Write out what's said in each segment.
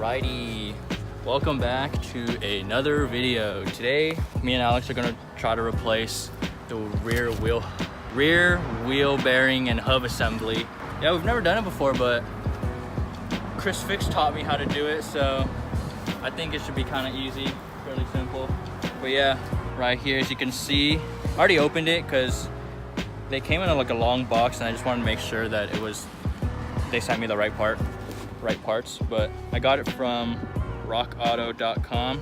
Alrighty, welcome back to another video. Today, me and Alex are gonna try to replace the rear wheel bearing and hub assembly. Yeah, we've never done it before, but Chris Fix taught me how to do it, so I think it should be kind of easy, fairly simple. But yeah, right here, as you can see, I already opened it because they came in like a long box, and I just wanted to make sure that they sent me the right parts. But I got it from rockauto.com.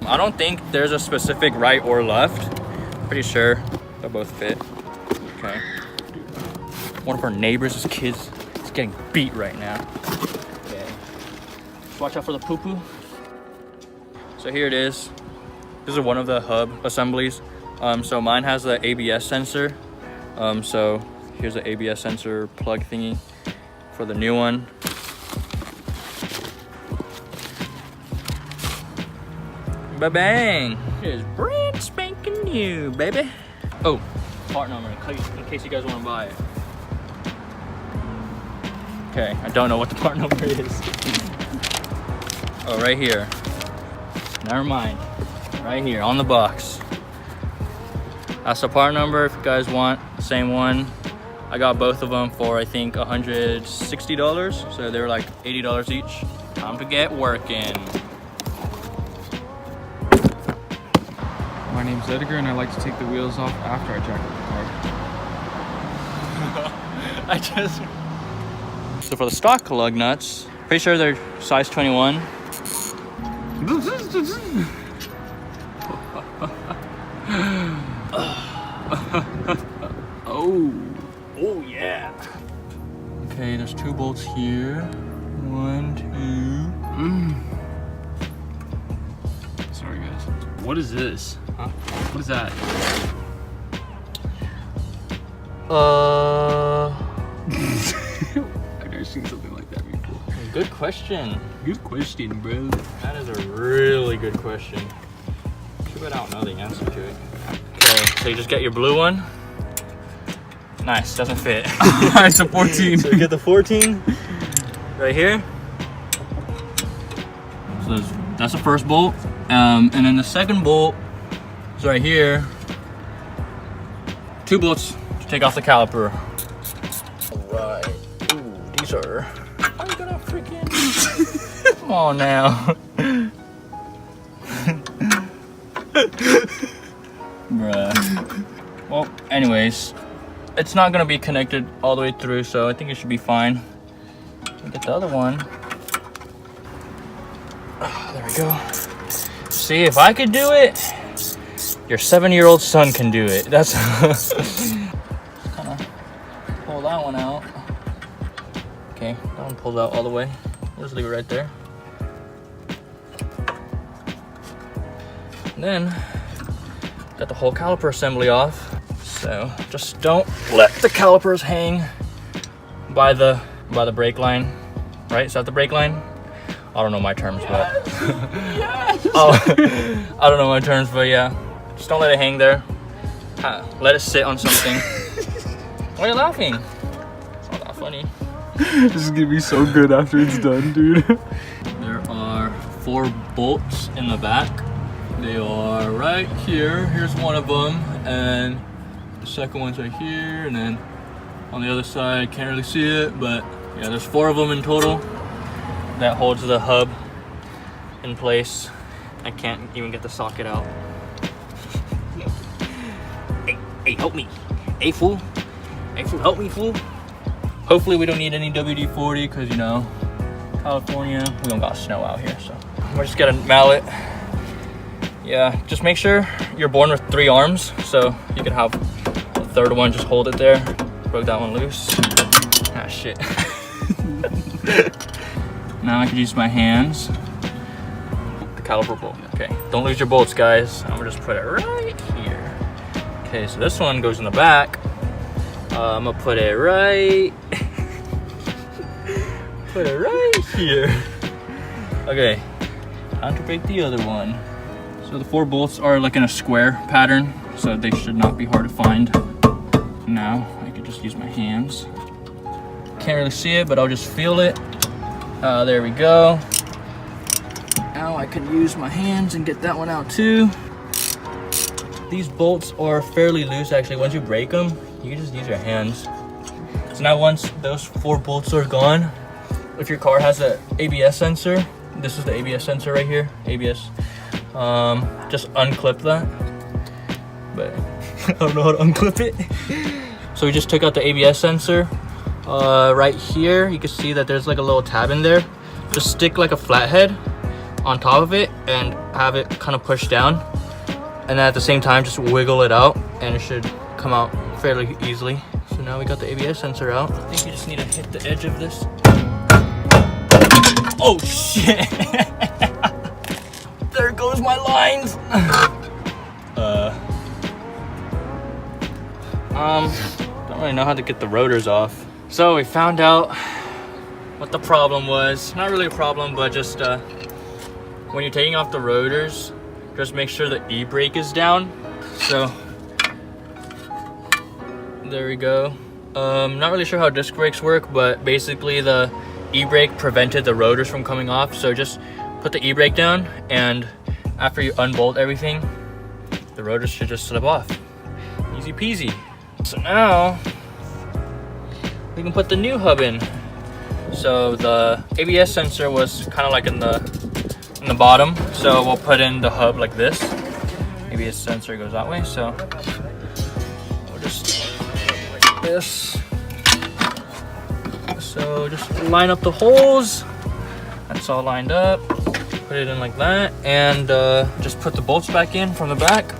I don't think there's a specific right or left. Pretty sure they'll both fit. Okay. One of our neighbors' kids is getting beat right now. Okay. Just watch out for the poo-poo. So here it is. This is one of the hub assemblies. So mine has the ABS sensor. So here's the ABS sensor plug thingy for the new one. Ba-bang! It is brand spanking new, baby. Oh, part number in case you guys want to buy it. Okay, I don't know what the part number is. Oh, right here. Never mind. Right here on the box. That's the part number if you guys want the same one. I got both of them for I think $160, so they were like $80 each. Time to get working. My name's Edgar, and I like to take the wheels off after I jack up the car. So for the stock lug nuts, pretty sure they're size 21. Oh yeah. Okay, there's 2 bolts here. 1, 2. Sorry guys. What is this? Huh? What is that? I've never seen something like that before. Good question. Good question, bro. That is a really good question. Too bad I don't know the answer to it. Okay, so you just get your blue one. Nice, doesn't fit. It's a 14. So you get the 14 right here. So that's the first bolt. And then the second bolt is right here. 2 bolts to take off the caliper. All right. Ooh, these are you gonna freaking... Come on now. Bruh. Well, anyways, it's not gonna be connected all the way through, so I think it should be fine. Get the other one. Oh, there we go. See, if I could do it, your 7-year-old son can do it. That's just kind of pull that one out. Okay, that one pulls out all the way. We'll just leave it right there. And then got the whole caliper assembly off. So just don't let the calipers hang by the brake line. Right? Is that the brake line? I don't know my terms, but yes. Oh, I don't know my terms, but yeah, just don't let it hang there. Let it sit on something. Why are you laughing? It's not that funny. This is gonna be so good after it's done, dude. There are 4 bolts in the back. They are right here. Here's one of them, and the second one's right here, and then on the other side, can't really see it, but yeah, there's 4 of them in total. That holds the hub in place. I can't even get the socket out. Hey, help me. Hey, fool. Hey, fool, help me, fool. Hopefully we don't need any WD-40 because, you know, California, we don't got snow out here, so. We'll just get a mallet. Yeah, just make sure you're born with 3 arms, so you can have a 3rd one, just hold it there. Broke that one loose. Ah, shit. Now I can use my hands. The caliper bolt. Okay, don't lose your bolts, guys. I'm gonna just put it right here. Okay, so this one goes in the back. I'm gonna put it right here. Okay, time to break the other one. So the 4 bolts are like in a square pattern, so they should not be hard to find. Now I can just use my hands. Can't really see it, but I'll just feel it. There we go. Now I can use my hands and get that one out too. These bolts are fairly loose actually. Once you break them, you can just use your hands. So now once those 4 bolts are gone, if your car has an ABS sensor, this is the ABS sensor right here, ABS, just unclip that. But I don't know how to unclip it. So we just took out the ABS sensor. Right here, you can see that there's like a little tab in there. Just stick like a flathead on top of it and have it kind of push down. And then at the same time, just wiggle it out and it should come out fairly easily. So now we got the ABS sensor out. I think you just need to hit the edge of this. Oh shit! There goes my lines! Don't really know how to get the rotors off. So we found out what the problem was. Not really a problem, but just when you're taking off the rotors, just make sure the e-brake is down. So there we go. Not really sure how disc brakes work, but basically the e-brake prevented the rotors from coming off. So just put the e-brake down, and after you unbolt everything, the rotors should just slip off. Easy peasy. So now we can put the new hub in. So the ABS sensor was kind of like in the bottom, so we'll put in the hub like this. ABS sensor goes that way, so we'll just like this. So just line up the holes. That's all lined up. Put it in like that, and just put the bolts back in from the back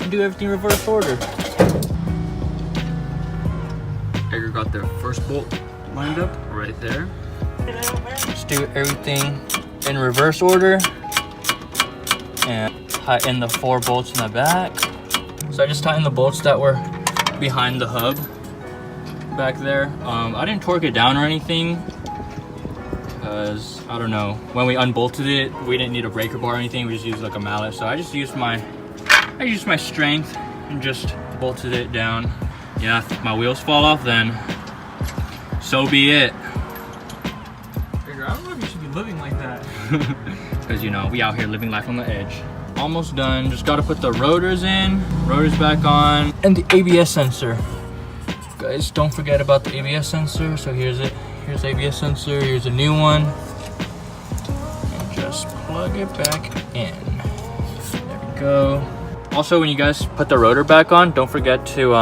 and do everything reverse order. Edgar got their first bolt lined up right there. Just do everything in reverse order and tighten the 4 bolts in the back. So I just tightened the bolts that were behind the hub back there. I didn't torque it down or anything because I don't know, when we unbolted it we didn't need a breaker bar or anything. We just used like a mallet, so I used my strength and just bolted it down. Yeah, if my wheels fall off, then so be it. Edgar, I don't know if you should be living like that. Because you know, we out here living life on the edge. Almost done. Just got to put the rotors in, rotors back on, and the ABS sensor. Guys, don't forget about the ABS sensor. So here's it. Here's the ABS sensor. Here's a new one. And just plug it back in. There we go. Also, when you guys put the rotor back on, don't forget to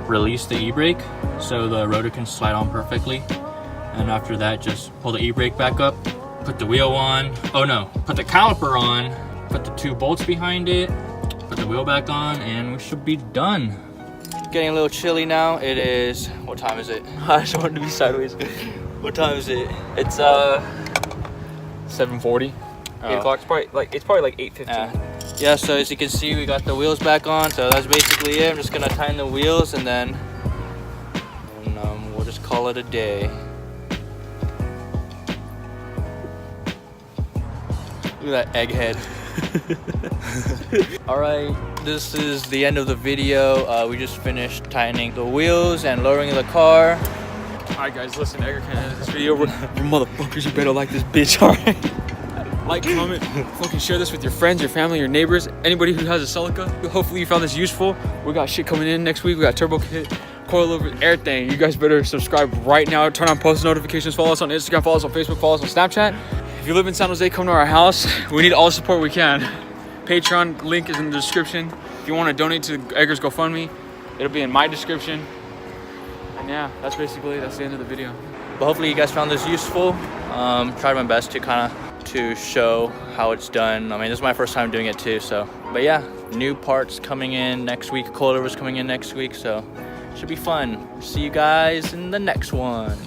release the e-brake so the rotor can slide on perfectly. And after that, just pull the e-brake back up, put the wheel on. Oh no, put the caliper on, put the 2 bolts behind it, put the wheel back on, and we should be done. Getting a little chilly now. It is, what time is it? I just wanted to be sideways. What time is it? It's 7:40. 8 o'clock. It's probably like 8:15. Yeah, so as you can see, we got the wheels back on, so that's basically it. I'm just gonna tighten the wheels and then we'll just call it a day. Look at that egghead. Alright, this is the end of the video. We just finished tightening the wheels and lowering the car. Alright guys, listen, Edgar can't edit this video. You motherfuckers, you better like this bitch, alright? Like, comment, fucking share this with your friends, your family, your neighbors, anybody who has a Celica. Hopefully you found this useful. We got shit coming in next week. We got turbo kit, coilover, everything. You guys better subscribe right now. Turn on post notifications. Follow us on Instagram. Follow us on Facebook. Follow us on Snapchat. If you live in San Jose, come to our house. We need all the support we can. Patreon link is in the description. If you want to donate to Edgar's GoFundMe, it'll be in my description. And yeah, that's the end of the video. But hopefully you guys found this useful. Tried my best to to show how it's done. I mean, this is my first time doing it too, so. But yeah, new parts coming in next week. Coilover's coming in next week, so should be fun. See you guys in the next one.